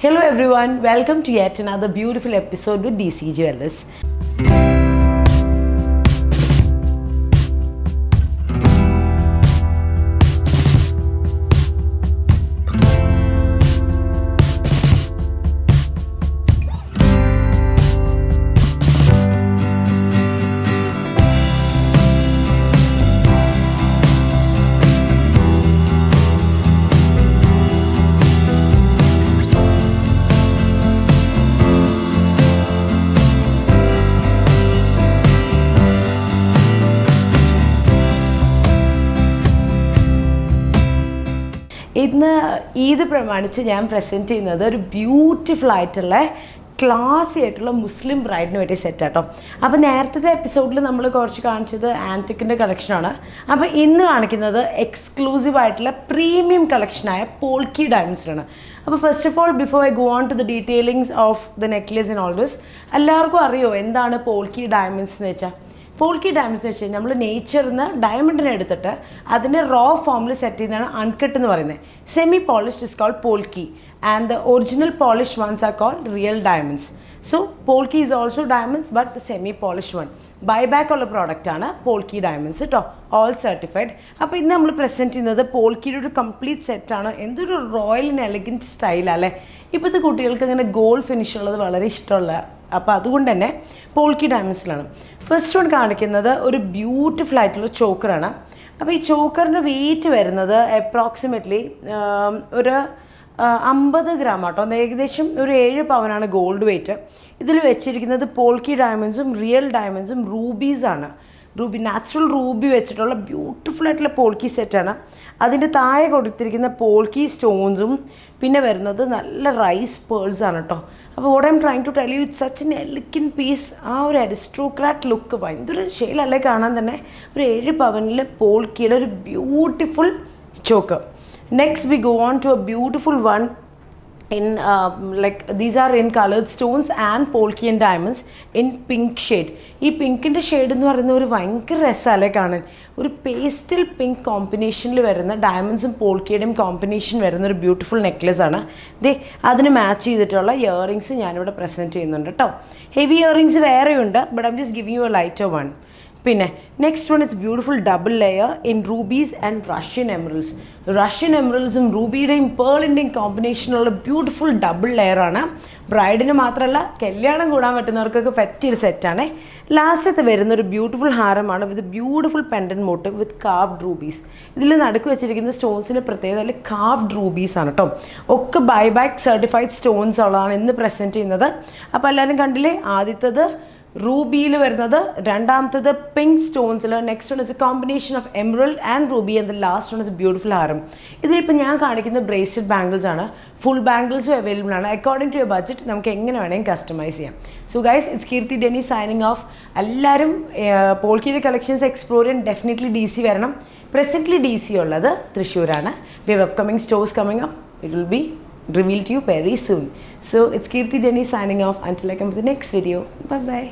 Hello everyone, welcome to yet another beautiful episode with DC Jewellers. ഇന്ന് ഈദ് പ്രമാണിച്ച് ഞാൻ present ചെയ്യുന്നത് ഒരു ബ്യൂട്ടിഫുൾ ആയിട്ടുള്ള ക്ലാസി ആയിട്ടുള്ള മുസ്ലിം ബ്രൈഡിന് വേണ്ടി സെറ്റ് ആട്ടോ. അപ്പോൾ നേരത്തെ എപ്പിസോഡിൽ നമ്മൾ കുറച്ച് കാണിച്ചത് ആൻറ്റിക്കിൻ്റെ കളക്ഷനാണ്. അപ്പോൾ ഇന്ന് കാണിക്കുന്നത് എക്സ്ക്ലൂസീവ് ആയിട്ടുള്ള പ്രീമിയം കളക്ഷനായ പോൾക്കി ഡയമണ്ട്സിനാണ്. അപ്പോൾ first of all before I go on to the detailings of the necklace and all this, എല്ലാവർക്കും അറിയോ എന്താണ് പോൾക്കി ഡയമണ്ട്സ് എന്ന് വെച്ചാൽ? പോൾക്കി ഡയമണ്ട്സ് എന്ന് വെച്ച് കഴിഞ്ഞാൽ നമ്മൾ നേച്ചറിൽ നിന്ന് ഡയമണ്ടിനെ എടുത്തിട്ട് അതിനെ റോ ഫോമിൽ സെറ്റ് ചെയ്യുന്നതാണ് അൺകട്ട് എന്ന് പറയുന്നത്. Semi polished is called polki and the original polished ones are called real diamonds. So polki is also diamonds but the semi polished one. Buyback ഉള്ള പ്രോഡക്റ്റാണ് പോൾക്കി ഡയമണ്ട്സ് കേട്ടോ, ഓൾ സർട്ടിഫൈഡ്. അപ്പോൾ ഇന്ന് നമ്മൾ പ്രസൻറ്റ് ചെയ്യുന്നത് പോൾക്കിയുടെ ഒരു കംപ്ലീറ്റ് സെറ്റാണ്. എന്തൊരു റോയൽ ആൻഡ് എലഗൻറ്റ് സ്റ്റൈലല്ലേ. ഇപ്പോഴത്തെ കുട്ടികൾക്ക് അങ്ങനെ ഗോൾഡ് ഫിനിഷ് ഉള്ളത് വളരെ ഇഷ്ടമുള്ള, അപ്പോൾ അതുകൊണ്ട് തന്നെ പോൾക്കി ഡയമണ്ട്സിലാണ്. ഫസ്റ്റ് വൺ കാണിക്കുന്നത് ഒരു ബ്യൂട്ടിഫുൾ ആയിട്ടുള്ള ചോക്കറാണ്. അപ്പോൾ ഈ ചോക്കറിൻ്റെ വെയിറ്റ് വരുന്നത് അപ്രോക്സിമേറ്റ്ലി ഒരു 50 ഗ്രാം ആട്ടോ. ഏകദേശം ഒരു 7 പവനാണ് ഗോൾഡ് വെയ്റ്റ്. ഇതിൽ വെച്ചിരിക്കുന്നത് പോൾക്കി ഡയമണ്ട്സും റിയൽ ഡയമണ്ട്സും റൂബീസാണ്. റൂബി, നാച്ചുറൽ റൂബി വെച്ചിട്ടുള്ള ബ്യൂട്ടിഫുൾ ആയിട്ടുള്ള പോൾക്കി സെറ്റാണ്. അതിൻ്റെ താഴെ കൊടുത്തിരിക്കുന്ന പോൾക്കി സ്റ്റോൺസും പിന്നെ വരുന്നത് നല്ല റൈസ് പേൾസ് ആണ് കേട്ടോ. അപ്പോൾ what I am trying to tell you, it's such an elegant piece. ആ ഒരു അരിസ്ട്രോക്രാറ്റ് ലുക്ക് ഭയങ്കര ഷെയിലല്ലേ കാണാൻ തന്നെ. ഒരു 7 പവനിൽ പോൾക്കിയുടെ ഒരു beautiful choker. Next we go on to a beautiful one in like these are in colored stones and polki and diamonds in pink shade. ഈ പിങ്കിൻ്റെ shade എന്ന് പറയുന്ന ഒരു ഭയങ്കര രസമല്ലേ കാണാൻ. ഒരു പേസ്റ്റൽ പിങ്ക് കോമ്പിനേഷനിൽ വരുന്ന ഡയമണ്ട്സും പോൾക്കിയുടെയും കോമ്പിനേഷൻ വരുന്ന ഒരു ബ്യൂട്ടിഫുൾ നെക്ലെസ് ആണ്. ദേ അതിന് മാച്ച് ചെയ്തിട്ടുള്ള ഇയറിങ്സ് ഞാനിവിടെ പ്രസൻറ്റ് ചെയ്യുന്നുണ്ട് കേട്ടോ. ഹെവി ഇയറിങ്സ് വേറെയുണ്ട്, but I'm just giving you a lighter one. പിന്നെ next one it's beautiful double layer in rubies and Russian emeralds. Russian എമറൽസും റൂബിയുടെയും പേളിൻ്റെയും കോമ്പിനേഷനുള്ള ബ്യൂട്ടിഫുൾ ഡബിൾ ലെയറാണ്. ബ്രൈഡിന് മാത്രമല്ല കല്യാണം കൂടാൻ പറ്റുന്നവർക്കൊക്കെ പറ്റിയൊരു സെറ്റാണ്. ലാസ്റ്റത്തെ വരുന്നൊരു ബ്യൂട്ടിഫുൾ ഹാരമാണ് with beautiful pendant motif with carved rubies. ഇതിൽ നടുക്ക് വെച്ചിരിക്കുന്ന സ്റ്റോൺസിൻ്റെ പ്രത്യേകത അതിൽ കാർവ്ഡ് റൂബീസ് ആണ് കേട്ടോ. ഒക്കെ ബൈബാക്ക് സർട്ടിഫൈഡ് സ്റ്റോൺസ് ഉള്ളതാണ് ഇന്ന് പ്രസൻറ്റ് ചെയ്യുന്നത്. അപ്പോൾ എല്ലാവരും കണ്ടില്ലേ, ആദ്യത്തത് റൂബിയിൽ വരുന്നത്, രണ്ടാമത്തത് പിങ്ക് സ്റ്റോൺസിൽ, next one is a combination of emerald and ruby and the last one is beautiful haram. ഇതിലിപ്പോൾ ഞാൻ കാണിക്കുന്ന ബ്രേസ്ലെറ്റ് ബാംഗിൾസ് ആണ്. ഫുൾ ബാംഗിൾസും അവൈലബിൾ ആണ്. അക്കോർഡിംഗ് ടു യുവർ ബഡ്ജറ്റ് നമുക്ക് എങ്ങനെ വേണമെങ്കിൽ കസ്റ്റമൈസ് ചെയ്യാം. So guys, it's Keerthi Deny signing off. എല്ലാവരും പോൾക്കിയുടെ കളക്ഷൻസ് എക്സ്പ്ലോർ ചെയ്യാൻ ഡെഫിനറ്റ്ലി DC വരണം. പ്രസൻ്റ്ലി DC ഉള്ളത് തൃശ്ശൂരാണ്. We have upcoming stores coming up. It will be revealed to you very soon. So it's Kirti Denny signing off until I come to the next video. Bye bye.